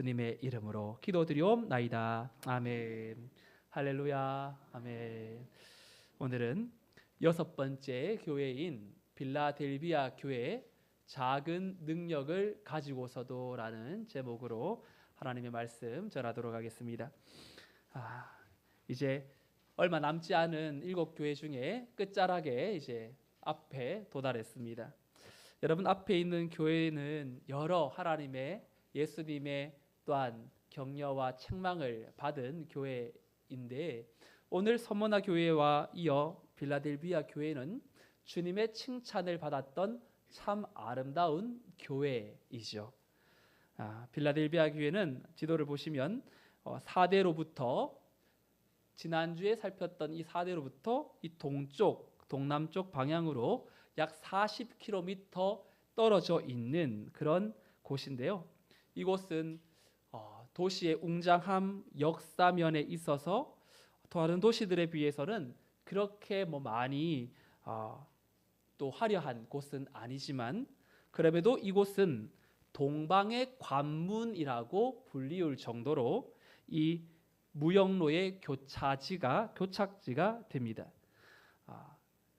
주님의 이름으로 기도드리옵나이다. 아멘. 할렐루야. 아멘. 오늘은 6번째 교회인 빌라델비아 교회의 작은 능력을 가지고서도라는 제목으로 하나님의 말씀 전하도록 하겠습니다. 이제 얼마 남지 않은 7교회 중에 끝자락에 이제 앞에 도달했습니다. 여러분, 앞에 있는 교회는 여러 하나님의 예수님의 또한 격려와 책망을 받은 교회인데, 오늘 서머나 교회와 이어 빌라델비아 교회는 주님의 칭찬을 받았던 참 아름다운 교회이죠. 빌라델비아 교회는 지도를 보시면 4대로부터, 지난주에 살폈던 이 4대로부터 이 동남쪽 방향으로 약 40km 떨어져 있는 그런 곳인데요. 이곳은 도시의 웅장함, 역사면에 있어서 다른 도시들에 비해서는 그렇게 많이 또 화려한 곳은 아니지만, 그럼에도 이곳은 동방의 관문이라고 불리울 정도로 이 무역로의 교착지가 됩니다.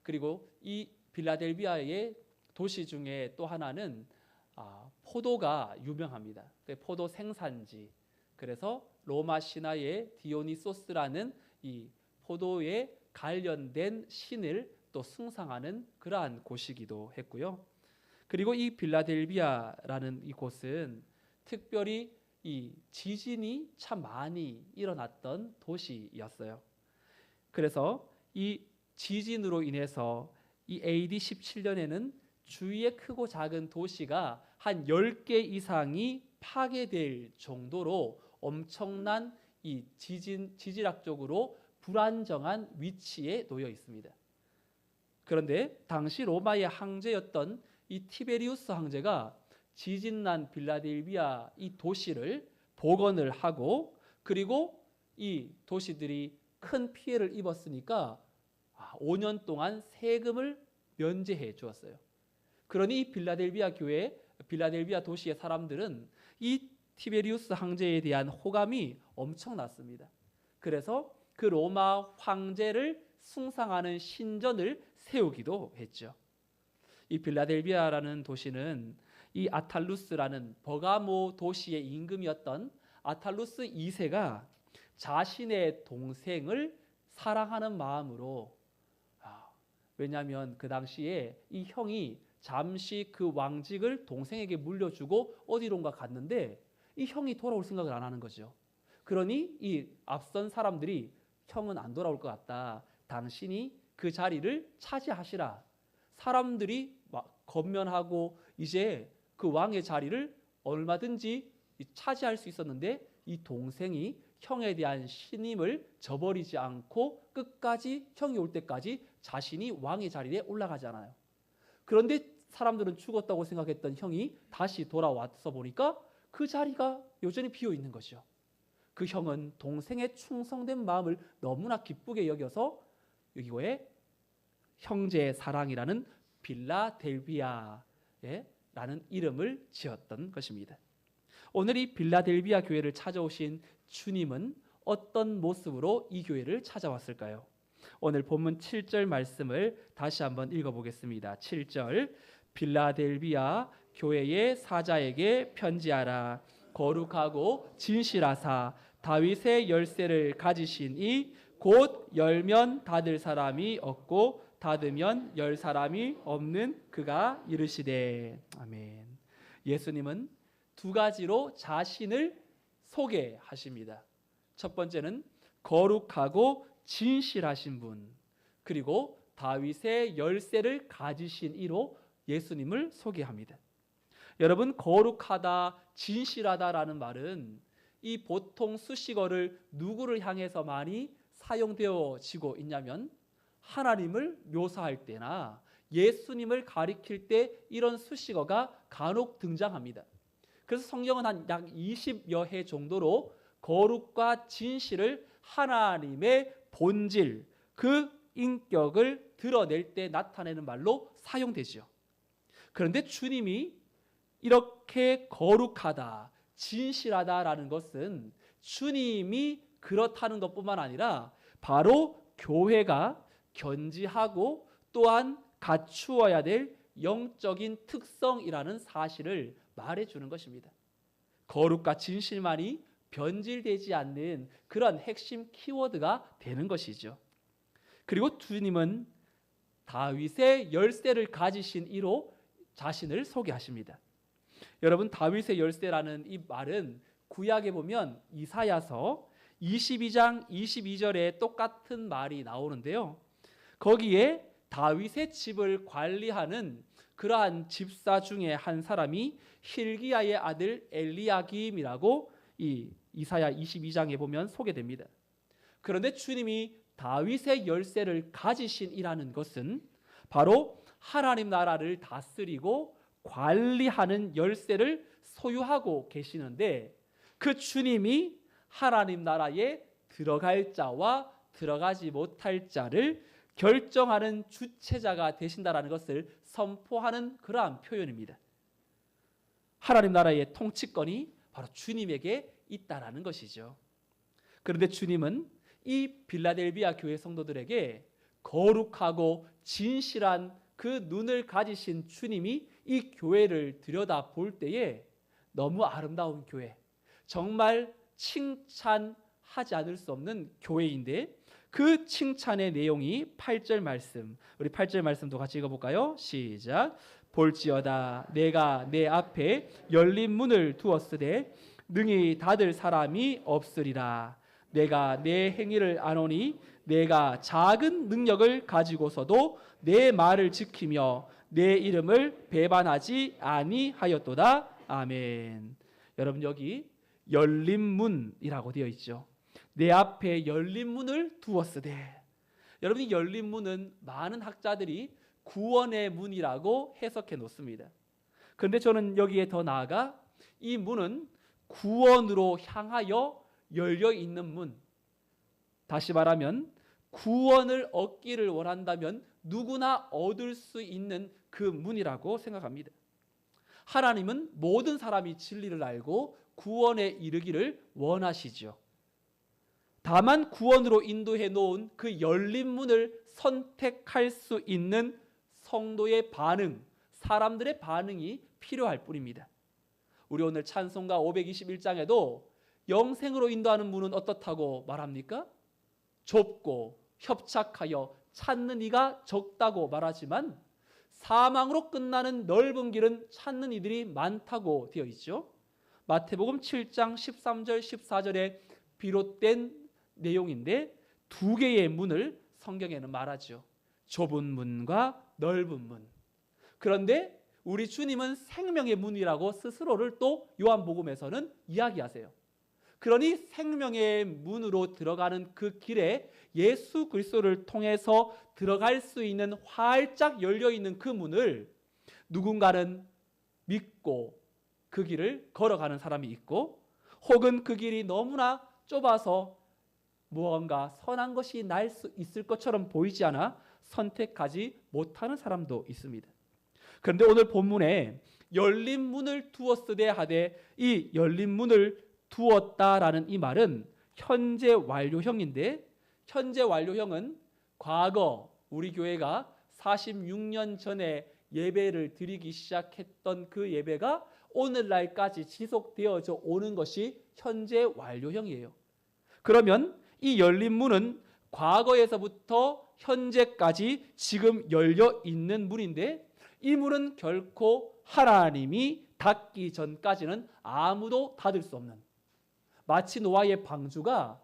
그리고 이 빌라델비아의 도시 중에 또 하나는 포도가 유명합니다. 포도 생산지. 그래서 로마 신화의 디오니소스라는 이 포도에 관련된 신을 또 숭상하는 그러한 곳이기도 했고요. 그리고 이 빌라델비아라는 이 곳은 특별히 이 지진이 참 많이 일어났던 도시였어요. 그래서 이 지진으로 인해서 이 AD 17년에는 주위의 크고 작은 도시가 한 10개 이상이 파괴될 정도로 엄청난 이 지질학적으로 불안정한 위치에 놓여 있습니다. 그런데 당시 로마의 황제였던 이 티베리우스 황제가 지진난 빌라델비아 이 도시를 복원을 하고, 그리고 이 도시들이 큰 피해를 입었으니까 5년 동안 세금을 면제해 주었어요. 그러니 이 빌라델비아 도시의 사람들은 이 티베리우스 황제에 대한 호감이 엄청났습니다. 그래서 그 로마 황제를 숭상하는 신전을 세우기도 했죠. 이 빌라델비아라는 도시는 이 아탈루스라는 버가모 도시의 임금이었던 아탈루스 2세가 자신의 동생을 사랑하는 마음으로, 왜냐하면 그 당시에 이 형이 잠시 그 왕직을 동생에게 물려주고 어디론가 갔는데 이 형이 돌아올 생각을 안 하는 거죠. 그러니 이 앞선 사람들이 형은 안 돌아올 것 같다, 당신이 그 자리를 차지하시라. 사람들이 막 건면하고 이제 그 왕의 자리를 얼마든지 차지할 수 있었는데, 이 동생이 형에 대한 신임을 저버리지 않고 끝까지 형이 올 때까지 자신이 왕의 자리에 올라가지 않아요. 그런데 사람들은 죽었다고 생각했던 형이 다시 돌아와서 보니까 그 자리가 여전히 비어 있는 거죠. 그 형은 동생의 충성된 마음을 너무나 기쁘게 여겨서 여기에 형제의 사랑이라는 빌라델비아라는 이름을 지었던 것입니다. 오늘 이 빌라델비아 교회를 찾아오신 주님은 어떤 모습으로 이 교회를 찾아왔을까요? 오늘 본문 7절 말씀을 다시 한번 읽어보겠습니다. 7절, 빌라델비아 교회의 사자에게 편지하라. 거룩하고 진실하사 다윗의 열쇠를 가지신 이 곧 열면 닫을 사람이 없고 닫으면 열 사람이 없는 그가 이르시되. 아멘. 예수님은 두 가지로 자신을 소개하십니다. 첫 번째는 거룩하고 진실하신 분, 그리고 다윗의 열쇠를 가지신 이로 예수님을 소개합니다. 여러분, 거룩하다, 진실하다라는 말은 이 보통 수식어를 누구를 향해서 많이 사용되어지고 있냐면, 하나님을 묘사할 때나 예수님을 가리킬 때 이런 수식어가 간혹 등장합니다. 그래서 성경은 한 약 20여 해 정도로 거룩과 진실을 하나님의 본질, 그 인격을 드러낼 때 나타내는 말로 사용되죠. 그런데 주님이 이렇게 거룩하다, 진실하다라는 것은 주님이 그렇다는 것뿐만 아니라 바로 교회가 견지하고 또한 갖추어야 될 영적인 특성이라는 사실을 말해주는 것입니다. 거룩과 진실만이 변질되지 않는 그런 핵심 키워드가 되는 것이죠. 그리고 주님은 다윗의 열쇠를 가지신 이로 자신을 소개하십니다. 여러분, 다윗의 열쇠라는 이 말은 구약에 보면 이사야서 22장 22절에 똑같은 말이 나오는데요. 거기에 다윗의 집을 관리하는 그러한 집사 중에 한 사람이 힐기야의 아들 엘리야김이라고 이 이사야 22장에 보면 소개됩니다. 그런데 주님이 다윗의 열쇠를 가지신이라는 것은 바로 하나님 나라를 다스리고 관리하는 열쇠를 소유하고 계시는데, 그 주님이 하나님 나라에 들어갈 자와 들어가지 못할 자를 결정하는 주체자가 되신다라는 것을 선포하는 그러한 표현입니다. 하나님 나라의 통치권이 바로 주님에게 있다라는 것이죠. 그런데 주님은 이 빌라델비아 교회 성도들에게 거룩하고 진실한 그 눈을 가지신 주님이 이 교회를 들여다볼 때에 너무 아름다운 교회, 정말 칭찬하지 않을 수 없는 교회인데, 그 칭찬의 내용이 8절 말씀, 우리 8절 말씀도 같이 읽어볼까요? 시작. 볼지어다 내가 내 앞에 열린 문을 두었으되 능히 닫을 사람이 없으리라. 내가 내 행위를 아노니 내가 작은 능력을 가지고서도 내 말을 지키며 내 이름을 배반하지 아니하였도다. 아멘. 여러분, 여기 열린 문이라고 되어 있죠. 내 앞에 열린 문을 두었으되, 여러분이 열린 문은 많은 학자들이 구원의 문이라고 해석해 놓습니다. 그런데 저는 여기에 더 나아가 이 문은 구원으로 향하여 열려 있는 문, 다시 말하면 구원을 얻기를 원한다면 누구나 얻을 수 있는 그 문이라고 생각합니다. 하나님은 모든 사람이 진리를 알고 구원에 이르기를 원하시죠. 다만 구원으로 인도해 놓은 그 열린 문을 선택할 수 있는 성도의 반응, 사람들의 반응이 필요할 뿐입니다. 우리 오늘 찬송가 521장에도 영생으로 인도하는 문은 어떻다고 말합니까? 좁고 협착하여 찾는 이가 적다고 말하지만 사망으로 끝나는 넓은 길은 찾는 이들이 많다고 되어 있죠. 마태복음 7장 13절 14절에 비롯된 내용인데, 두 개의 문을 성경에는 말하죠. 좁은 문과 넓은 문. 그런데 우리 주님은 생명의 문이라고 스스로를 또 요한복음에서는 이야기하세요. 그러니 생명의 문으로 들어가는 그 길에 예수 그리스도를 통해서 들어갈 수 있는 활짝 열려있는 그 문을 누군가는 믿고 그 길을 걸어가는 사람이 있고, 혹은 그 길이 너무나 좁아서 무언가 선한 것이 날 수 있을 것처럼 보이지 않아 선택하지 못하는 사람도 있습니다. 그런데 오늘 본문에 열린 문을 두었으되 하되, 이 열린 문을 두었다라는 이 말은 현재 완료형인데, 현재 완료형은 과거 우리 교회가 46년 전에 예배를 드리기 시작했던 그 예배가 오늘날까지 지속되어져 오는 것이 현재 완료형이에요. 그러면 이 열린 문은 과거에서부터 현재까지 지금 열려 있는 문인데, 이 문은 결코 하나님이 닫기 전까지는 아무도 닫을 수 없는, 마치 노아의 방주가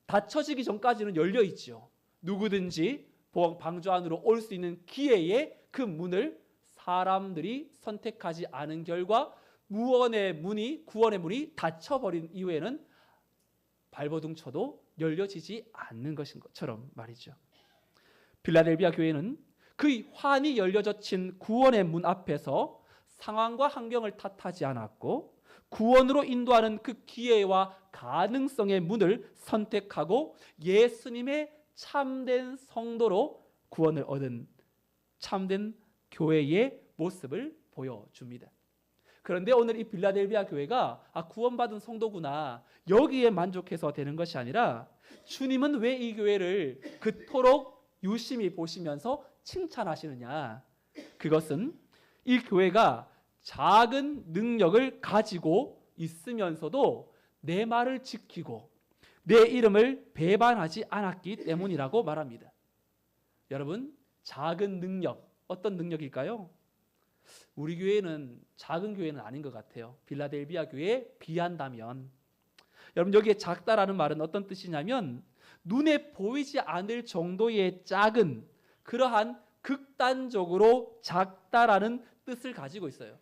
닫혀지기 전까지는 열려 있죠. 누구든지 방주 안으로 올 수 있는 기회에 그 문을 사람들이 선택하지 않은 결과 구원의 문이 닫혀버린 이후에는 발버둥 쳐도 열려지지 않는 것인 것처럼 말이죠. 빌라델비아 교회는 그 환히 열려젖힌 구원의 문 앞에서 상황과 환경을 탓하지 않았고, 구원으로 인도하는 그 기회와 가능성의 문을 선택하고 예수님의 참된 성도로 구원을 얻은 참된 교회의 모습을 보여줍니다. 그런데 오늘 이 빌라델비아 교회가 구원받은 성도구나 여기에 만족해서 되는 것이 아니라 주님은 왜 이 교회를 그토록 유심히 보시면서 칭찬하시느냐? 그것은 이 교회가 작은 능력을 가지고 있으면서도 내 말을 지키고 내 이름을 배반하지 않았기 때문이라고 말합니다. 여러분, 작은 능력, 어떤 능력일까요? 우리 교회는 작은 교회는 아닌 것 같아요. 빌라델비아 교회에 비한다면. 여러분, 여기에 작다라는 말은 어떤 뜻이냐면 눈에 보이지 않을 정도의 작은, 그러한 극단적으로 작다라는 뜻을 가지고 있어요.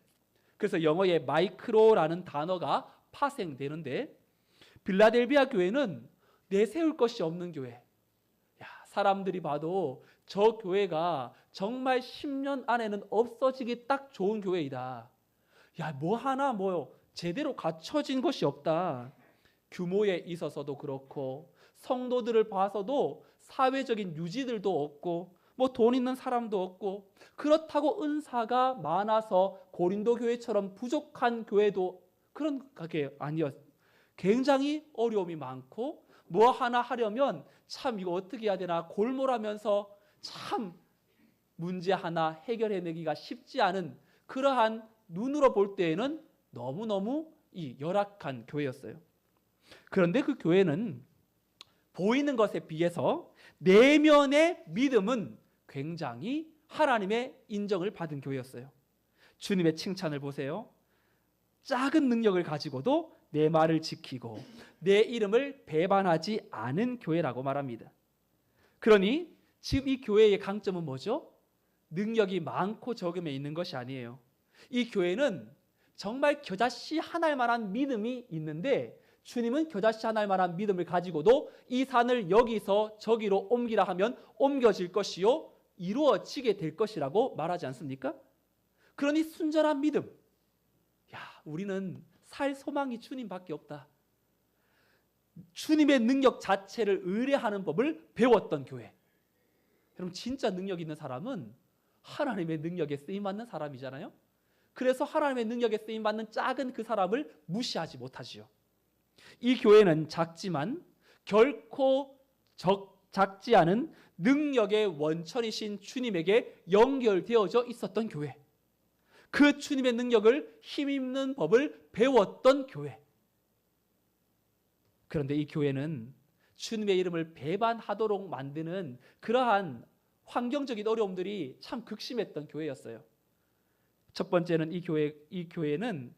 그래서 영어의 마이크로라는 단어가 파생되는데, 빌라델비아 교회는 내세울 것이 없는 교회. 사람들이 봐도 저 교회가 정말 10년 안에는 없어지기 딱 좋은 교회이다. 뭐 하나 제대로 갖춰진 것이 없다. 규모에 있어서도 그렇고 성도들을 봐서도 사회적인 유지들도 없고 돈 있는 사람도 없고, 그렇다고 은사가 많아서 고린도 교회처럼 부족한 교회도 그런 게 아니었. 굉장히 어려움이 많고 뭐 하나 하려면 참 이거 어떻게 해야 되나 골몰하면서 참 문제 하나 해결해내기가 쉽지 않은, 그러한 눈으로 볼 때에는 너무너무 열악한 교회였어요. 그런데 그 교회는 보이는 것에 비해서 내면의 믿음은 굉장히 하나님의 인정을 받은 교회였어요. 주님의 칭찬을 보세요. 작은 능력을 가지고도 내 말을 지키고 내 이름을 배반하지 않은 교회라고 말합니다. 그러니 지금 이 교회의 강점은 뭐죠? 능력이 많고 적음에 있는 것이 아니에요. 이 교회는 정말 겨자씨 하나일 만한 믿음이 있는데, 주님은 겨자씨 하나일 만한 믿음을 가지고도 이 산을 여기서 저기로 옮기라 하면 옮겨질 것이요 이루어지게 될 것이라고 말하지 않습니까? 그러니 순전한 믿음. 우리는 살 소망이 주님밖에 없다. 주님의 능력 자체를 의뢰하는 법을 배웠던 교회. 여러분, 진짜 능력 있는 사람은 하나님의 능력에 쓰임받는 사람이잖아요. 그래서 하나님의 능력에 쓰임받는 작은 그 사람을 무시하지 못하지요. 이 교회는 작지만 결코 작지 않은 능력의 원천이신 주님에게 연결되어져 있었던 교회. 그 주님의 능력을 힘입는 법을 배웠던 교회. 그런데 이 교회는 주님의 이름을 배반하도록 만드는 그러한 환경적인 어려움들이 참 극심했던 교회였어요. 첫 번째는 이 교회는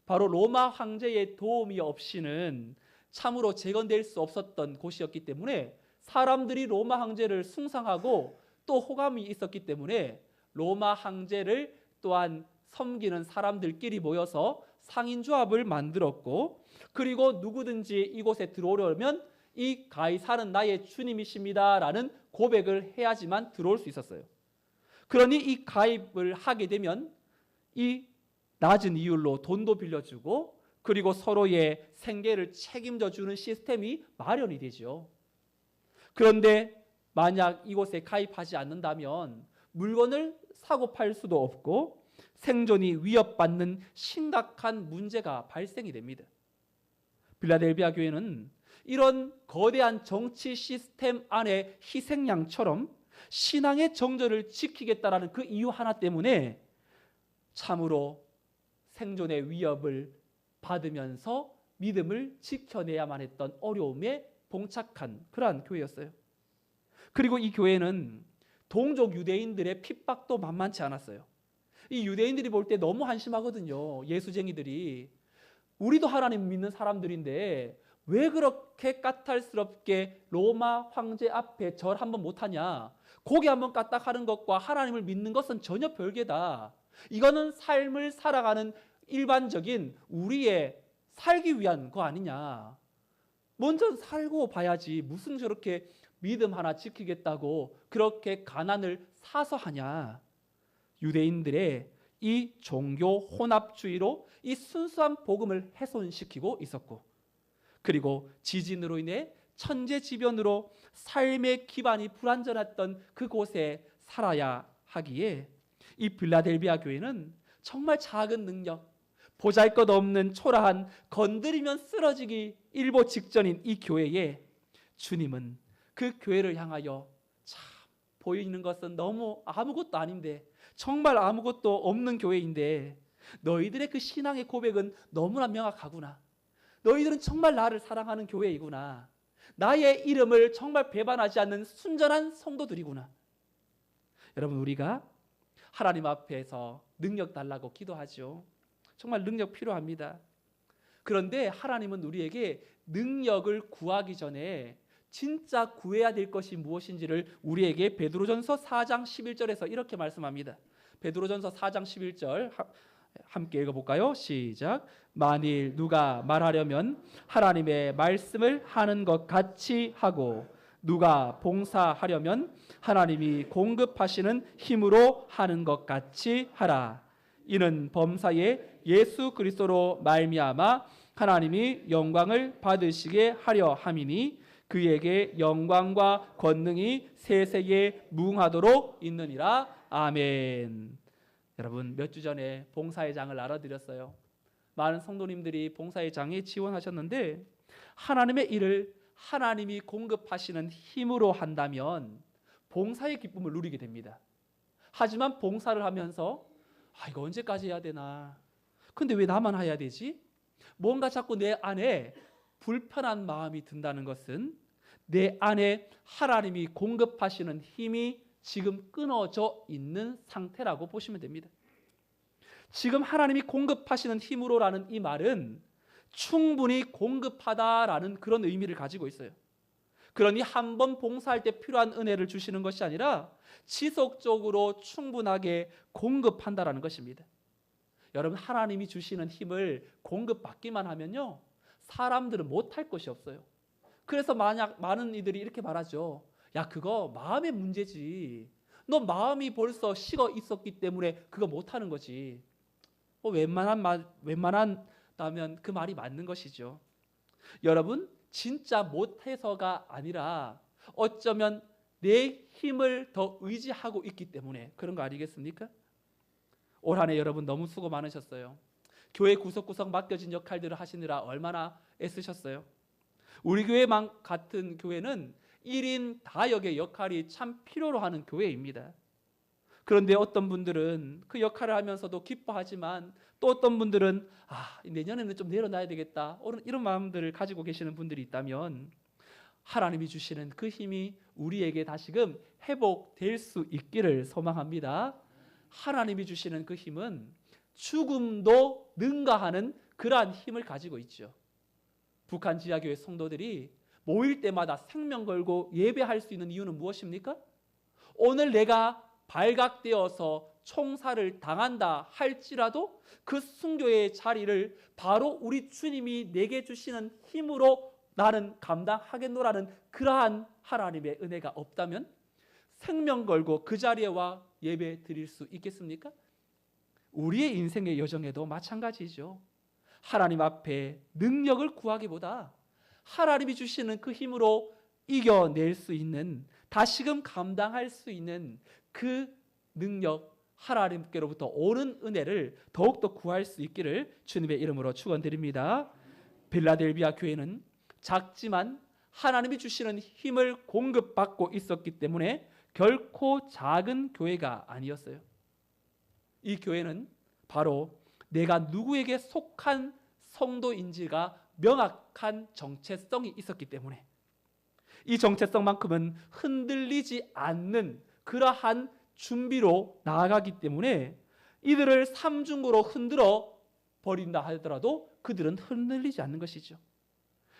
바로 로마 황제의 도움이 없이는 참으로 재건될 수 없었던 곳이었기 때문에 사람들이 로마 황제를 숭상하고 또 호감이 있었기 때문에 로마 황제를 또한 섬기는 사람들끼리 모여서 상인조합을 만들었고, 그리고 누구든지 이곳에 들어오려면 이 가이사는 나의 주님이십니다 라는 고백을 해야지만 들어올 수 있었어요. 그러니 이 가입을 하게 되면 이 낮은 이율로 돈도 빌려주고 그리고 서로의 생계를 책임져 주는 시스템이 마련이 되죠. 그런데 만약 이곳에 가입하지 않는다면 물건을 사고 팔 수도 없고 생존이 위협받는 심각한 문제가 발생이 됩니다. 빌라델비아 교회는 이런 거대한 정치 시스템 안의 희생양처럼 신앙의 정절을 지키겠다라는 그 이유 하나 때문에 참으로 생존의 위협을 받으면서 믿음을 지켜내야만 했던 어려움에 봉착한 그러한 교회였어요. 그리고 이 교회는 동족 유대인들의 핍박도 만만치 않았어요. 이 유대인들이 볼 때 너무 한심하거든요. 예수쟁이들이. 우리도 하나님 믿는 사람들인데 왜 그렇게 까탈스럽게 로마 황제 앞에 절 한번 못하냐. 고개 한번 까딱하는 것과 하나님을 믿는 것은 전혀 별개다. 이거는 삶을 살아가는 일반적인 우리의 살기 위한 거 아니냐. 먼저 살고 봐야지 무슨 저렇게 믿음 하나 지키겠다고 그렇게 가난을 사서 하냐. 유대인들의 이 종교 혼합주의로 이 순수한 복음을 훼손시키고 있었고, 그리고 지진으로 인해 천재지변으로 삶의 기반이 불완전했던 그곳에 살아야 하기에 이 빌라델비아 교회는 정말 작은 능력, 보잘것없는 초라한 건드리면 쓰러지기 일보 직전인 이 교회에 주님은 그 교회를 향하여 참 보이는 것은 너무 아무것도 아닌데, 정말 아무것도 없는 교회인데 너희들의 그 신앙의 고백은 너무나 명확하구나. 너희들은 정말 나를 사랑하는 교회이구나. 나의 이름을 정말 배반하지 않는 순전한 성도들이구나. 여러분, 우리가 하나님 앞에서 능력 달라고 기도하죠. 정말 능력 필요합니다. 그런데 하나님은 우리에게 능력을 구하기 전에 진짜 구해야 될 것이 무엇인지를 우리에게 베드로전서 4장 11절에서 이렇게 말씀합니다. 베드로전서 4장 11절 함께 읽어볼까요? 시작. 만일 누가 말하려면 하나님의 말씀을 하는 것 같이 하고, 누가 봉사하려면 하나님이 공급하시는 힘으로 하는 것 같이 하라. 이는 범사에 예수 그리스도로 말미암아 하나님이 영광을 받으시게 하려 함이니 그에게 영광과 권능이 세세에 무궁하도록 있느니라. 아멘. 여러분, 몇 주 전에 봉사의 장을 알아드렸어요. 많은 성도님들이 봉사의 장에 지원하셨는데, 하나님의 일을 하나님이 공급하시는 힘으로 한다면 봉사의 기쁨을 누리게 됩니다. 하지만 봉사를 하면서 이거 언제까지 해야 되나? 근데 왜 나만 해야 되지? 뭔가 자꾸 내 안에 불편한 마음이 든다는 것은 내 안에 하나님이 공급하시는 힘이 지금 끊어져 있는 상태라고 보시면 됩니다. 지금 하나님이 공급하시는 힘으로라는 이 말은 충분히 공급하다라는 그런 의미를 가지고 있어요. 그러니 한 번 봉사할 때 필요한 은혜를 주시는 것이 아니라 지속적으로 충분하게 공급한다라는 것입니다. 여러분, 하나님이 주시는 힘을 공급받기만 하면요, 사람들은 못할 것이 없어요. 그래서 많은 이들이 이렇게 말하죠. 야, 그거 마음의 문제지. 너 마음이 벌써 식어 있었기 때문에 그거 못하는 거지. 웬만하다면 그 말이 맞는 것이죠. 여러분, 진짜 못해서가 아니라 어쩌면 내 힘을 더 의지하고 있기 때문에 그런 거 아니겠습니까? 올 한 해 여러분 너무 수고 많으셨어요. 교회 구석구석 맡겨진 역할들을 하시느라 얼마나 애쓰셨어요. 우리 교회만 같은 교회는 1인 다역의 역할이 참 필요로 하는 교회입니다. 그런데 어떤 분들은 그 역할을 하면서도 기뻐하지만, 또 어떤 분들은 내년에는 좀 내려놔야 되겠다, 이런 마음들을 가지고 계시는 분들이 있다면, 하나님이 주시는 그 힘이 우리에게 다시금 회복될 수 있기를 소망합니다. 하나님이 주시는 그 힘은 죽음도 능가하는 그러한 힘을 가지고 있죠. 북한 지하교회 성도들이 모일 때마다 생명 걸고 예배할 수 있는 이유는 무엇입니까? 오늘 내가 발각되어서 총살을 당한다 할지라도 그 순교의 자리를 바로 우리 주님이 내게 주시는 힘으로 나는 감당하겠노라는 그러한 하나님의 은혜가 없다면 생명 걸고 그 자리에 와 예배 드릴 수 있겠습니까? 우리의 인생의 여정에도 마찬가지죠. 하나님 앞에 능력을 구하기보다 하나님이 주시는 그 힘으로 이겨낼 수 있는, 다시금 감당할 수 있는 그 능력, 하나님께로부터 오는 은혜를 더욱더 구할 수 있기를 주님의 이름으로 축원드립니다. 빌라델비아 교회는 작지만 하나님이 주시는 힘을 공급받고 있었기 때문에 결코 작은 교회가 아니었어요. 이 교회는 바로 내가 누구에게 속한 성도인지가 명확한 정체성이 있었기 때문에, 이 정체성만큼은 흔들리지 않는 그러한 준비로 나아가기 때문에 이들을 삼중고로 흔들어 버린다 하더라도 그들은 흔들리지 않는 것이죠.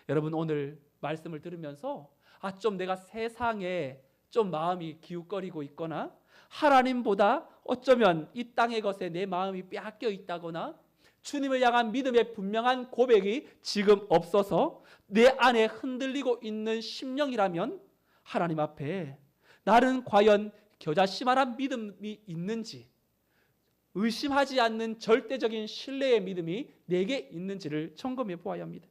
여러분, 오늘 말씀을 들으면서 좀 내가 세상에 좀 마음이 기웃거리고 있거나, 하나님보다 어쩌면 이 땅의 것에 내 마음이 빼앗겨 있다거나, 주님을 향한 믿음의 분명한 고백이 지금 없어서 내 안에 흔들리고 있는 심령이라면 하나님 앞에 나는 과연 겨자씨만한 믿음이 있는지, 의심하지 않는 절대적인 신뢰의 믿음이 내게 있는지를 점검해 보아야 합니다.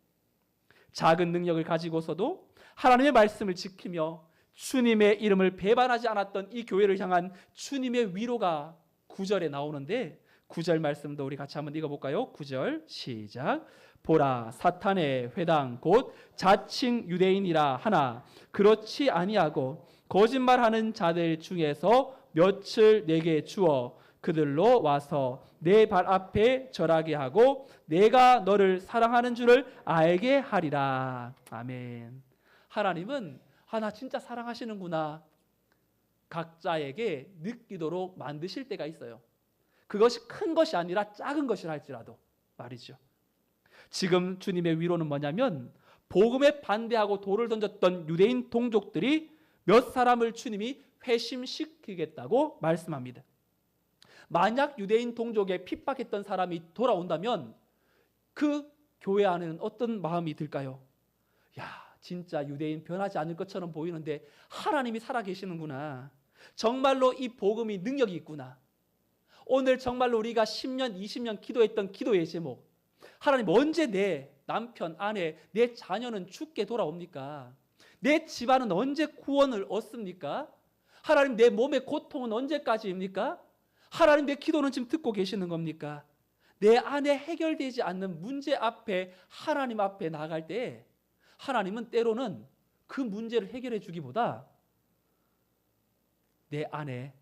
작은 능력을 가지고서도 하나님의 말씀을 지키며 주님의 이름을 배반하지 않았던 이 교회를 향한 주님의 위로가 9절에 나오는데, 9절 말씀도 우리 같이 한번 읽어볼까요? 9절 시작. 보라, 사탄의 회당 곧 자칭 유대인이라 하나 그렇지 아니하고 거짓말하는 자들 중에서 몇을 내게 주어 그들로 와서 내 발 앞에 절하게 하고 내가 너를 사랑하는 줄을 알게 하리라. 아멘. 하나님은 나 진짜 사랑하시는구나 각자에게 느끼도록 만드실 때가 있어요. 그것이 큰 것이 아니라 작은 것이라 할지라도 말이죠. 지금 주님의 위로는 뭐냐면 복음에 반대하고 돌을 던졌던 유대인 동족들이 몇 사람을 주님이 회심시키겠다고 말씀합니다. 만약 유대인 동족에 핍박했던 사람이 돌아온다면 그 교회 안에는 어떤 마음이 들까요? 야, 진짜 유대인 변하지 않을 것처럼 보이는데 하나님이 살아계시는구나. 정말로 이 복음이 능력이 있구나. 오늘 정말로 우리가 10년, 20년 기도했던 기도의 제목, 하나님 언제 내 남편, 아내, 내 자녀는 죽게 돌아옵니까? 내 집안은 언제 구원을 얻습니까? 하나님 내 몸의 고통은 언제까지입니까? 하나님 내 기도는 지금 듣고 계시는 겁니까? 내 안에 해결되지 않는 문제 앞에 하나님 앞에 나갈 때 하나님은 때로는 그 문제를 해결해 주기보다 내 안에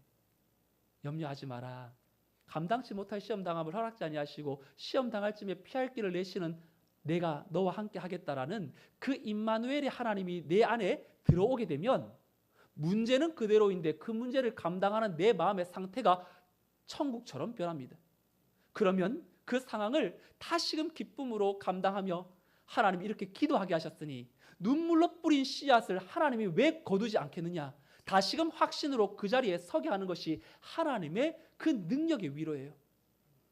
염려하지 마라. 감당치 못할 시험 당함을 허락지 아니하시고 시험 당할 쯤에 피할 길을 내시는 내가 너와 함께 하겠다라는 그 임마누엘의 하나님이 내 안에 들어오게 되면 문제는 그대로인데 그 문제를 감당하는 내 마음의 상태가 천국처럼 변합니다. 그러면 그 상황을 다시금 기쁨으로 감당하며 하나님 이렇게 기도하게 하셨으니 눈물로 뿌린 씨앗을 하나님이 왜 거두지 않겠느냐? 다시금 확신으로 그 자리에 서게 하는 것이 하나님의 그 능력의 위로예요.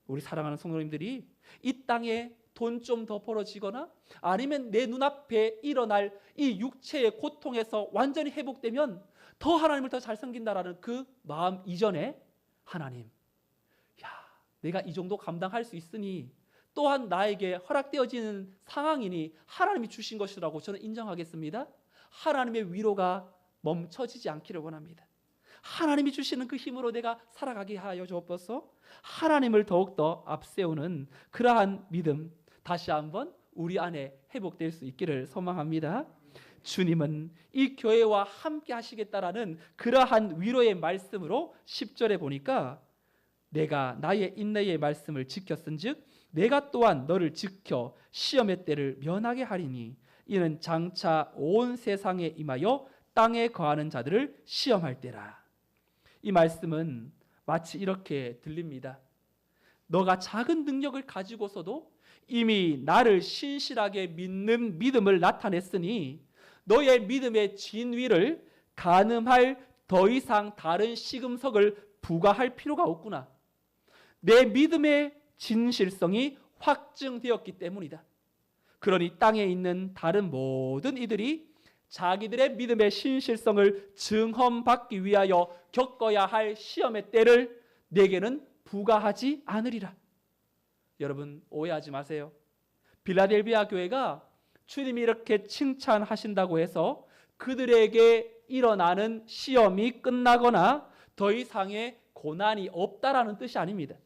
우리 사랑하는 성도님들이 이 땅에 돈 좀 더 벌어지거나 아니면 내 눈앞에 일어날 이 육체의 고통에서 완전히 회복되면 더 하나님을 더 잘 섬긴다라는 그 마음 이전에 하나님, 내가 이 정도 감당할 수 있으니 또한 나에게 허락되어지는 상황이니 하나님이 주신 것이라고 저는 인정하겠습니다. 하나님의 위로가 멈춰지지 않기를 원합니다. 하나님이 주시는 그 힘으로 내가 살아가게 하여 주옵소서. 하나님을 더욱더 앞세우는 그러한 믿음 다시 한번 우리 안에 회복될 수 있기를 소망합니다. 주님은 이 교회와 함께 하시겠다라는 그러한 위로의 말씀으로 10절에 보니까 내가 나의 인내의 말씀을 지켰은즉 내가 또한 너를 지켜 시험의 때를 면하게 하리니 이는 장차 온 세상에 임하여 땅에 거하는 자들을 시험할 때라. 이 말씀은 마치 이렇게 들립니다. 너가 작은 능력을 가지고서도 이미 나를 신실하게 믿는 믿음을 나타냈으니 너의 믿음의 진위를 가늠할 더 이상 다른 시금석을 부과할 필요가 없구나. 내 믿음의 진실성이 확증되었기 때문이다. 그러니 땅에 있는 다른 모든 이들이 자기들의 믿음의 신실성을 증험받기 위하여 겪어야 할 시험의 때를 내게는 부과하지 않으리라. 여러분 오해하지 마세요. 빌라델비아 교회가 주님이 이렇게 칭찬하신다고 해서 그들에게 일어나는 시험이 끝나거나 더 이상의 고난이 없다라는 뜻이 아닙니다.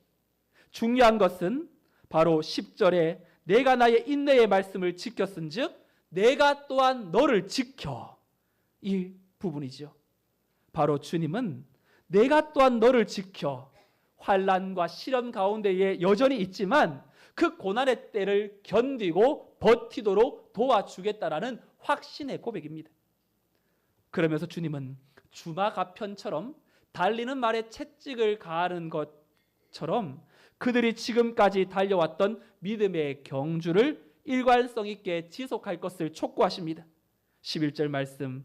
중요한 것은 바로 10절에 내가 나의 인내의 말씀을 지켰은즉 내가 또한 너를 지켜, 이 부분이죠. 바로 주님은 내가 또한 너를 지켜 환난과 시련 가운데에 여전히 있지만 그 고난의 때를 견디고 버티도록 도와주겠다라는 확신의 고백입니다. 그러면서 주님은 주마가편처럼 달리는 말에 채찍을 가하는 것처럼 그들이 지금까지 달려왔던 믿음의 경주를 일관성 있게 지속할 것을 촉구하십니다. 11절 말씀,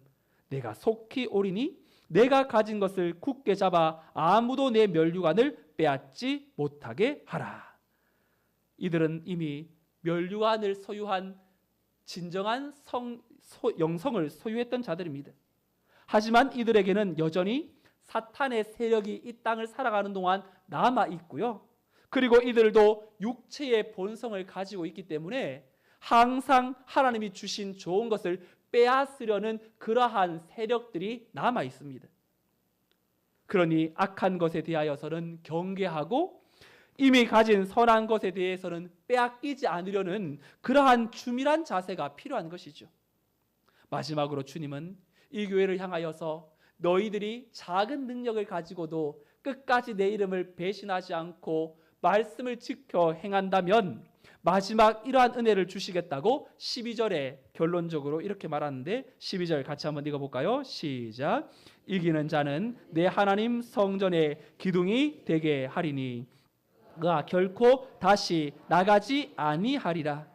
내가 속히 오리니 내가 가진 것을 굳게 잡아 아무도 내 면류관을 빼앗지 못하게 하라. 이들은 이미 면류관을 소유한 진정한 영성을 소유했던 자들입니다. 하지만 이들에게는 여전히 사탄의 세력이 이 땅을 살아가는 동안 남아 있고요. 그리고 이들도 육체의 본성을 가지고 있기 때문에 항상 하나님이 주신 좋은 것을 빼앗으려는 그러한 세력들이 남아 있습니다. 그러니 악한 것에 대하여서는 경계하고 이미 가진 선한 것에 대해서는 빼앗기지 않으려는 그러한 주밀한 자세가 필요한 것이죠. 마지막으로 주님은 이 교회를 향하여서 너희들이 작은 능력을 가지고도 끝까지 내 이름을 배신하지 않고 말씀을 지켜 행한다면 마지막 이러한 은혜를 주시겠다고 12절에 결론적으로 이렇게 말하는데, 12절 같이 한번 읽어볼까요? 시작. 이기는 자는 내 하나님 성전의 기둥이 되게 하리니 그가 결코 다시 나가지 아니하리라.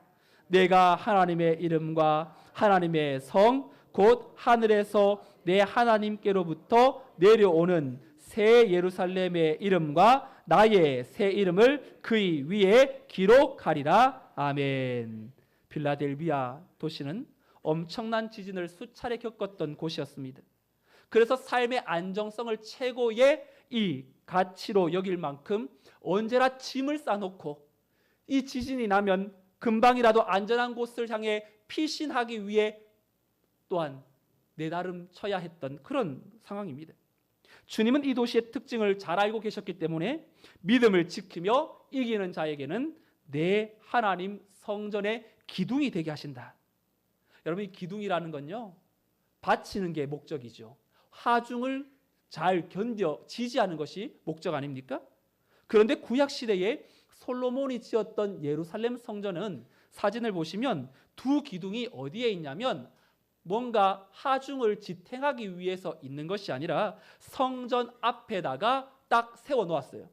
내가 하나님의 이름과 하나님의 성 곧 하늘에서 내 하나님께로부터 내려오는 새 예루살렘의 이름과 나의 새 이름을 그의 위에 기록하리라. 아멘. 필라델비아 도시는 엄청난 지진을 수차례 겪었던 곳이었습니다. 그래서 삶의 안정성을 최고의 이 가치로 여길 만큼 언제나 짐을 싸놓고 이 지진이 나면 금방이라도 안전한 곳을 향해 피신하기 위해 또한 내다름 쳐야 했던 그런 상황입니다. 주님은 이 도시의 특징을 잘 알고 계셨기 때문에 믿음을 지키며 이기는 자에게는 내 하나님 성전의 기둥이 되게 하신다. 여러분, 이 기둥이라는 건요, 바치는 게 목적이죠. 하중을 잘 견뎌 지지하는 것이 목적 아닙니까? 그런데 구약 시대에 솔로몬이 지었던 예루살렘 성전은 사진을 보시면 두 기둥이 어디에 있냐면 뭔가 하중을 지탱하기 위해서 있는 것이 아니라 성전 앞에다가 딱 세워 놓았어요.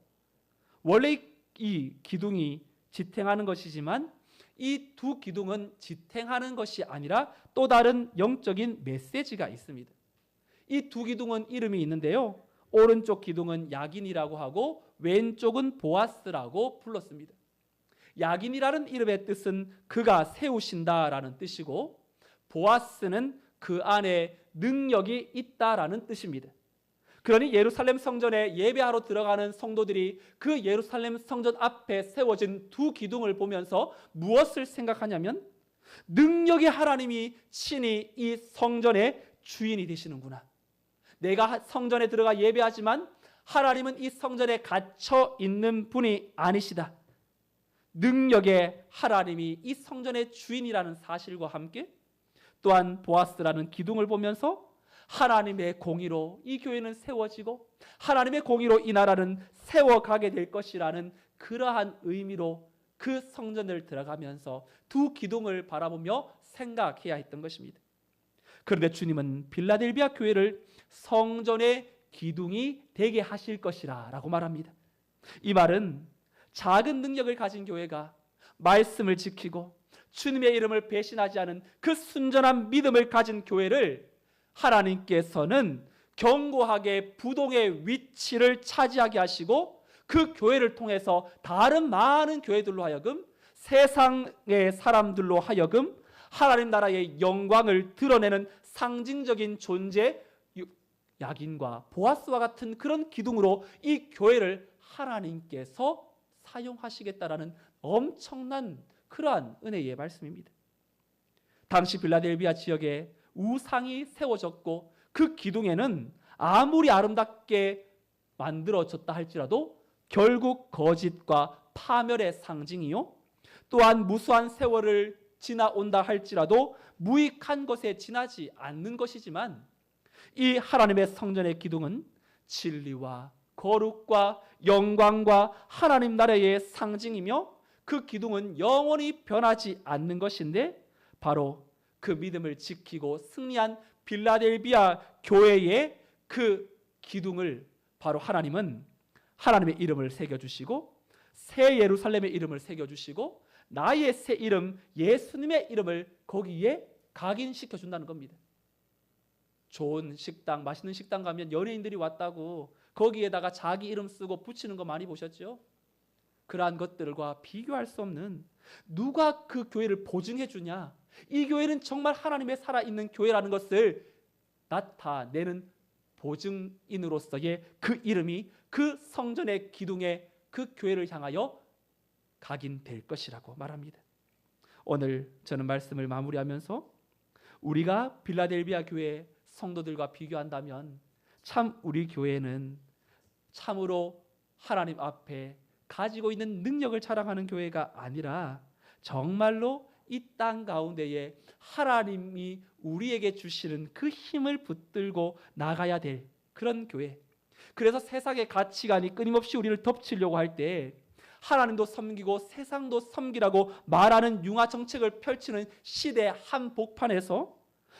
원래 이 기둥이 지탱하는 것이지만 이 두 기둥은 지탱하는 것이 아니라 또 다른 영적인 메시지가 있습니다. 이 두 기둥은 이름이 있는데요, 오른쪽 기둥은 야긴이라고 하고 왼쪽은 보아스라고 불렀습니다. 야긴이라는 이름의 뜻은 그가 세우신다라는 뜻이고, 보아스는 그 안에 능력이 있다라는 뜻입니다. 그러니 예루살렘 성전에 예배하러 들어가는 성도들이 그 예루살렘 성전 앞에 세워진 두 기둥을 보면서 무엇을 생각하냐면, 능력의 하나님이 친히 이 성전의 주인이 되시는구나. 내가 성전에 들어가 예배하지만 하나님은 이 성전에 갇혀 있는 분이 아니시다. 능력의 하나님이 이 성전의 주인이라는 사실과 함께 또한 보아스라는 기둥을 보면서 하나님의 공의로 이 교회는 세워지고 하나님의 공의로 이 나라는 세워가게 될 것이라는 그러한 의미로 그 성전을 들어가면서 두 기둥을 바라보며 생각해야 했던 것입니다. 그런데 주님은 빌라델비아 교회를 성전의 기둥이 되게 하실 것이라 라고 말합니다. 이 말은 작은 능력을 가진 교회가 말씀을 지키고 주님의 이름을 배신하지 않은 그 순전한 믿음을 가진 교회를 하나님께서는 견고하게 부동의 위치를 차지하게 하시고 그 교회를 통해서 다른 많은 교회들로 하여금 세상의 사람들로 하여금 하나님 나라의 영광을 드러내는 상징적인 존재, 야긴과 보아스와 같은 그런 기둥으로 이 교회를 하나님께서 사용하시겠다라는 엄청난 그러한 은혜의 말씀입니다. 당시 빌라델비아 지역에 우상이 세워졌고 그 기둥에는 아무리 아름답게 만들어졌다 할지라도 결국 거짓과 파멸의 상징이요, 또한 무수한 세월을 지나온다 할지라도 무익한 것에 지나지 않는 것이지만, 이 하나님의 성전의 기둥은 진리와 거룩과 영광과 하나님 나라의 상징이며 그 기둥은 영원히 변하지 않는 것인데, 바로 그 믿음을 지키고 승리한 빌라델비아 교회의 그 기둥을 바로 하나님은 하나님의 이름을 새겨주시고 새 예루살렘의 이름을 새겨주시고 나의 새 이름 예수님의 이름을 거기에 각인시켜준다는 겁니다. 좋은 식당, 맛있는 식당 가면 연예인들이 왔다고 거기에다가 자기 이름 쓰고 붙이는 거 많이 보셨죠? 그러한 것들과 비교할 수 없는, 누가 그 교회를 보증해 주냐, 이 교회는 정말 하나님의 살아있는 교회라는 것을 나타내는 보증인으로서의 그 이름이 그 성전의 기둥에 그 교회를 향하여 각인될 것이라고 말합니다. 오늘 저는 말씀을 마무리하면서 우리가 빌라델비아 교회 성도들과 비교한다면 참 우리 교회는 참으로 하나님 앞에 가지고 있는 능력을 자랑하는 교회가 아니라 정말로 이 땅 가운데에 하나님이 우리에게 주시는 그 힘을 붙들고 나가야 될 그런 교회. 그래서 세상의 가치관이 끊임없이 우리를 덮치려고 할 때 하나님도 섬기고 세상도 섬기라고 말하는 융화 정책을 펼치는 시대 한복판에서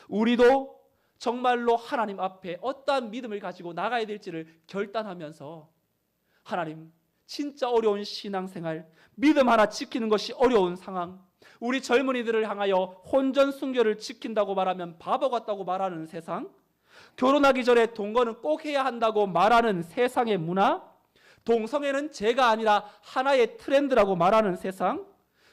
우리도 정말로 하나님 앞에 어떠한 믿음을 가지고 나가야 될지를 결단하면서 하나님, 진짜 어려운 신앙생활, 믿음 하나 지키는 것이 어려운 상황, 우리 젊은이들을 향하여 혼전 순결을 지킨다고 말하면 바보 같다고 말하는 세상, 결혼하기 전에 동거는 꼭 해야 한다고 말하는 세상의 문화, 동성애는 죄가 아니라 하나의 트렌드라고 말하는 세상,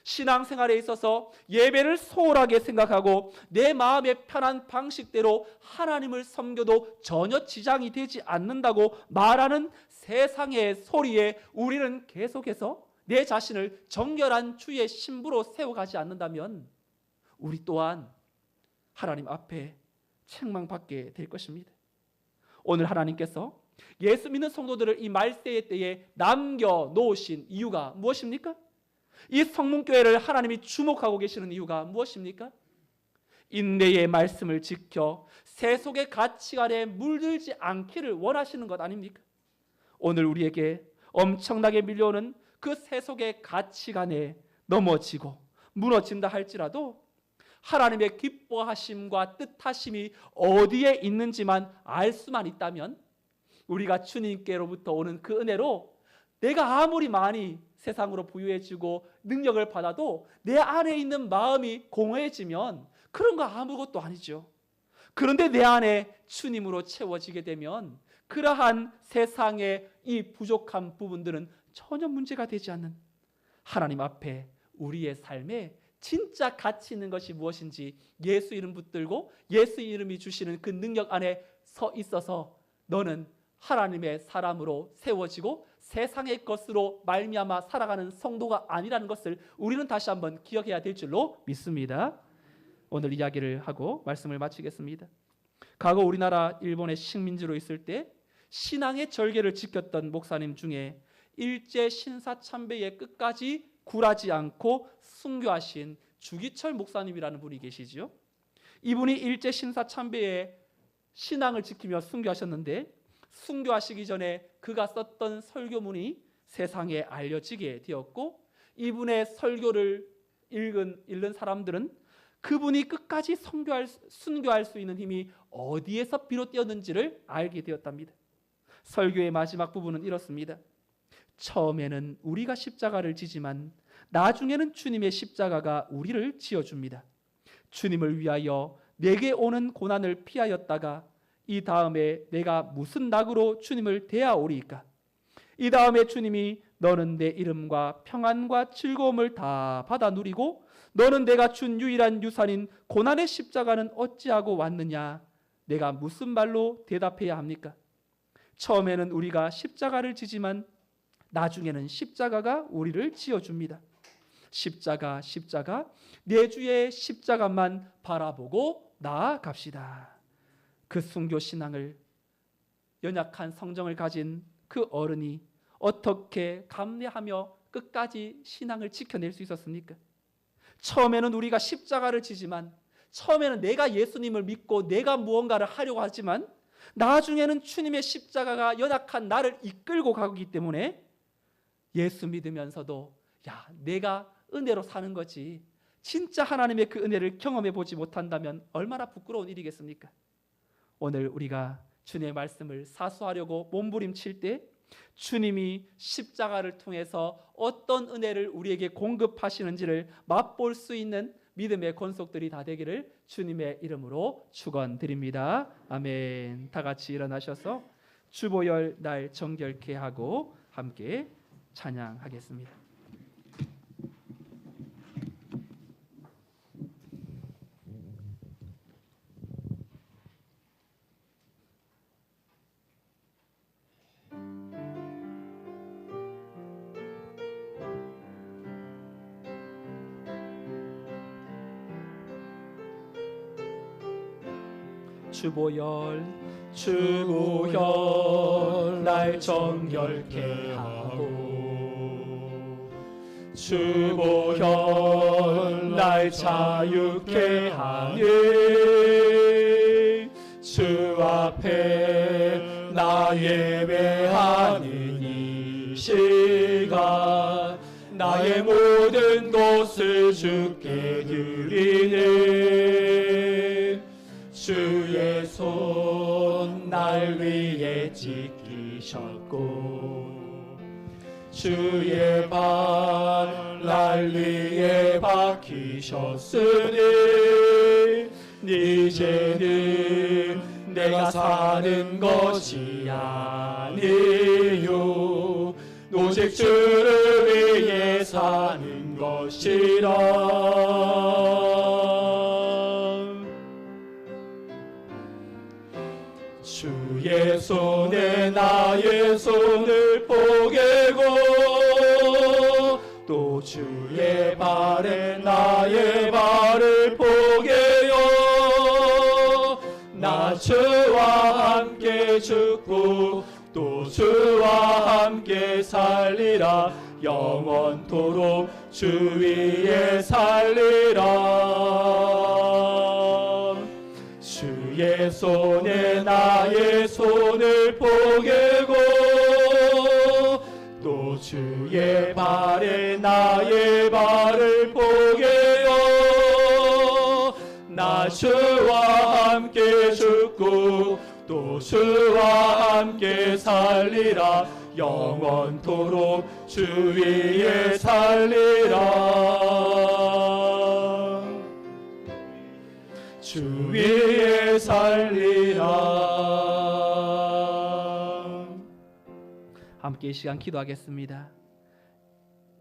신앙생활에 있어서 예배를 소홀하게 생각하고 내 마음의 편한 방식대로 하나님을 섬겨도 전혀 지장이 되지 않는다고 말하는 세상의 소리에 우리는 계속해서 내 자신을 정결한 주의 신부로 세워가지 않는다면 우리 또한 하나님 앞에 책망받게 될 것입니다. 오늘 하나님께서 예수 믿는 성도들을 이 말세의 때에 남겨놓으신 이유가 무엇입니까? 이 성문교회를 하나님이 주목하고 계시는 이유가 무엇입니까? 인내의 말씀을 지켜 세속의 가치관에 물들지 않기를 원하시는 것 아닙니까? 오늘 우리에게 엄청나게 밀려오는 그 세속의 가치관에 넘어지고 무너진다 할지라도 하나님의 기뻐하심과 뜻하심이 어디에 있는지만 알 수만 있다면 우리가 주님께로부터 오는 그 은혜로 내가 아무리 많이 세상으로 부유해지고 능력을 받아도 내 안에 있는 마음이 공허해지면 그런 거 아무것도 아니죠. 그런데 내 안에 주님으로 채워지게 되면 그러한 세상의 이 부족한 부분들은 전혀 문제가 되지 않는 하나님 앞에 우리의 삶에 진짜 가치 있는 것이 무엇인지 예수 이름 붙들고 예수 이름이 주시는 그 능력 안에 서 있어서 너는 하나님의 사람으로 세워지고 세상의 것으로 말미암아 살아가는 성도가 아니라는 것을 우리는 다시 한번 기억해야 될 줄로 믿습니다. 오늘 이야기를 하고 말씀을 마치겠습니다. 과거 우리나라 일본의 식민지로 있을 때 신앙의 절개를 지켰던 목사님 중에 일제 신사참배에 끝까지 굴하지 않고 순교하신 주기철 목사님이라는 분이 계시죠. 이분이 일제 신사참배에 신앙을 지키며 순교하셨는데 순교하시기 전에 그가 썼던 설교문이 세상에 알려지게 되었고 이분의 설교를 읽은 사람들은 그분이 끝까지 순교할 수 있는 힘이 어디에서 비롯되었는지를 알게 되었답니다. 설교의 마지막 부분은 이렇습니다. 처음에는 우리가 십자가를 지지만 나중에는 주님의 십자가가 우리를 지어줍니다. 주님을 위하여 내게 오는 고난을 피하였다가 이 다음에 내가 무슨 낙으로 주님을 대하오리이까? 이 다음에 주님이 너는 내 이름과 평안과 즐거움을 다 받아 누리고 너는 내가 준 유일한 유산인 고난의 십자가는 어찌하고 왔느냐? 내가 무슨 말로 대답해야 합니까? 처음에는 우리가 십자가를 지지만 나중에는 십자가가 우리를 지어줍니다. 십자가 내 주의 십자가만 바라보고 나아갑시다. 그 순교 신앙을 연약한 성정을 가진 그 어른이 어떻게 감내하며 끝까지 신앙을 지켜낼 수 있었습니까? 처음에는 우리가 십자가를 지지만 처음에는 내가 예수님을 믿고 내가 무언가를 하려고 하지만 나중에는 주님의 십자가가 연약한 나를 이끌고 가기 때문에 예수 믿으면서도 내가 은혜로 사는 거지 진짜 하나님의 그 은혜를 경험해 보지 못한다면 얼마나 부끄러운 일이겠습니까? 오늘 우리가 주님의 말씀을 사수하려고 몸부림칠 때 주님이 십자가를 통해서 어떤 은혜를 우리에게 공급하시는지를 맛볼 수 있는 믿음의 권속들이 다 되기를 주님의 이름으로 축원드립니다. 아멘. 다 같이 일어나셔서 주보열 날 정결케 하고 함께 찬양하겠습니다. 주보열 날 정결케 하고 주보혈 날 자유케 하니 주 앞에 나 예배하는 이 시간 나의 모든 것을 주께 드리네 주의 손 날 위에 지키셨고 주의 발 날 위에 박히셨으니 이제는 내가 사는 것이 아니요 오직 주를 위해 사는 것이라 주의 손에 나의 손을 포개고 또 주의 발에 나의 발을 포개요 나 주와 함께 죽고 또 주와 함께 살리라 영원토록 주 위에 살리라 주의 손에 나의 손을 포개고 또 주의 발에 나의 발을 포개요 나 주와 함께 죽고 또 주와 함께 살리라 영원토록 주 위에 살리라 주 위에 살리라 함께 이 시간 기도하겠습니다.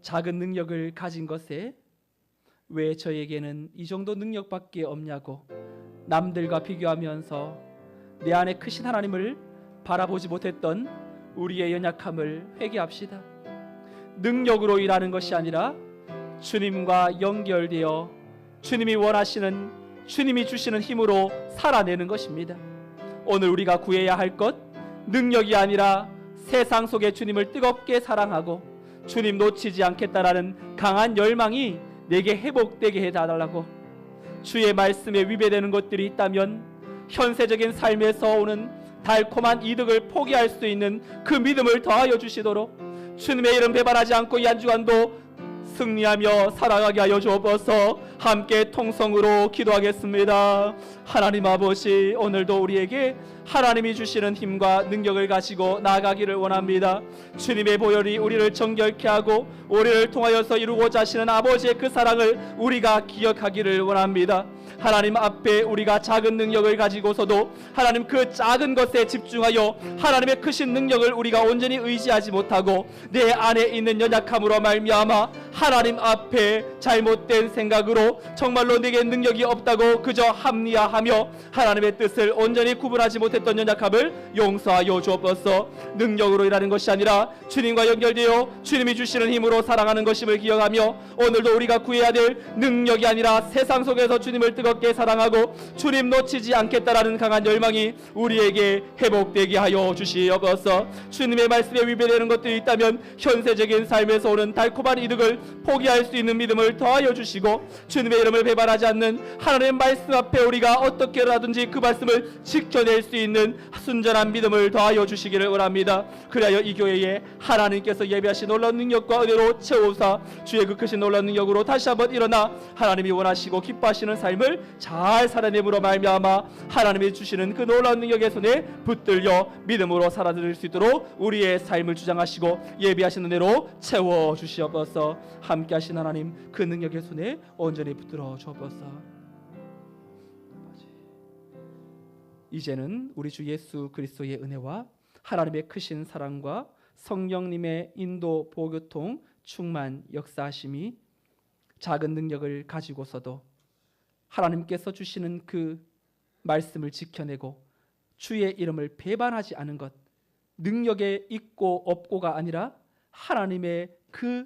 작은 능력을 가진 것에 왜 저에게는 이 정도 능력밖에 없냐고 남들과 비교하면서 내 안에 크신 하나님을 바라보지 못했던 우리의 연약함을 회개합시다. 능력으로 일하는 것이 아니라 주님과 연결되어 주님이 원하시는 주님이 주시는 힘으로 살아내는 것입니다. 오늘 우리가 구해야 할 것 능력이 아니라 세상 속에 주님을 뜨겁게 사랑하고 주님 놓치지 않겠다라는 강한 열망이 내게 회복되게 해달라고 주의 말씀에 위배되는 것들이 있다면 현세적인 삶에서 오는 달콤한 이득을 포기할 수 있는 그 믿음을 더하여 주시도록 주님의 이름 배반하지 않고 이 한 주간도 승리하며 살아가게 하여 주옵소서. 함께 통성으로 기도하겠습니다. 하나님 아버지 오늘도 우리에게 하나님이 주시는 힘과 능력을 가지고 나아가기를 원합니다. 주님의 보혈이 우리를 정결케 하고 우리를 통하여서 이루고자 하시는 아버지의 그 사랑을 우리가 기억하기를 원합니다. 하나님 앞에 우리가 작은 능력을 가지고서도 하나님 그 작은 것에 집중하여 하나님의 크신 능력을 우리가 온전히 의지하지 못하고 내 안에 있는 연약함으로 말미암아 하나님 앞에 잘못된 생각으로 정말로 내게 능력이 없다고 그저 합리화하며 하나님의 뜻을 온전히 구분하지 못했던 연약함을 용서하여 주옵소서. 능력으로 일하는 것이 아니라 주님과 연결되어 주님이 주시는 힘으로 살아가는 것임을 기억하며 오늘도 우리가 구해야 될 능력이 아니라 세상 속에서 주님을 뜨겁게 사랑하고 주님 놓치지 않겠다라는 강한 열망이 우리에게 회복되게 하여 주시옵소서. 주님의 말씀에 위배되는 것들이 있다면 현세적인 삶에서 오는 달콤한 이득을 포기할 수 있는 믿음을 더하여 주시고 주님의 이름을 배반하지 않는 하나님의 말씀 앞에 우리가 어떻게라든지 그 말씀을 지켜낼 수 있는 순전한 믿음을 더하여 주시기를 원합니다. 그리하여 이 교회에 하나님께서 예비하신 놀라운 능력과 은혜로 채우사 주의 그 크신 놀라운 능력으로 다시 한번 일어나 하나님이 원하시고 기뻐하시는 삶을 잘 살아내므로 말미암아 하나님이 주시는 그 놀라운 능력의 손에 붙들려 믿음으로 살아들 수 있도록 우리의 삶을 주장하시고 예비하신 은혜로 채워 주시옵소서. 함께 하신 하나님 그 능력의 손에 온전히 붙들어 주옵소서. 이제는 우리 주 예수 그리스도의 은혜와 하나님의 크신 사랑과 성령님의 인도 보교통 충만 역사하심이 작은 능력을 가지고서도 하나님께서 주시는 그 말씀을 지켜내고 주의 이름을 배반하지 않은 것, 능력에 있고 없고가 아니라 하나님의 그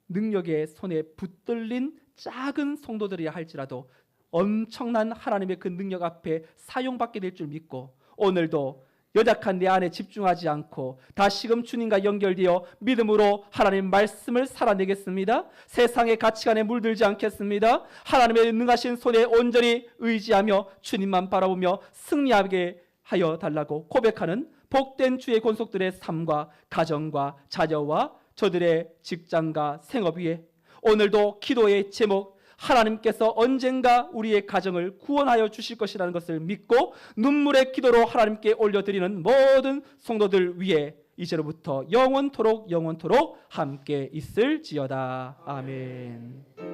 능력의 손에 붙들린 작은 성도들이라 할지라도 엄청난 하나님의 그 능력 앞에 사용받게 될 줄 믿고 오늘도 연약한 내 안에 집중하지 않고 다시금 주님과 연결되어 믿음으로 하나님 말씀을 살아내겠습니다. 세상의 가치관에 물들지 않겠습니다. 하나님의 능하신 손에 온전히 의지하며 주님만 바라보며 승리하게 하여 달라고 고백하는 복된 주의 권속들의 삶과 가정과 자녀와 저들의 직장과 생업 위에 오늘도 기도의 제목, 하나님께서 언젠가 우리의 가정을 구원하여 주실 것이라는 것을 믿고 눈물의 기도로 하나님께 올려드리는 모든 성도들 위해 이제로부터 영원토록 함께 있을지어다. 아멘.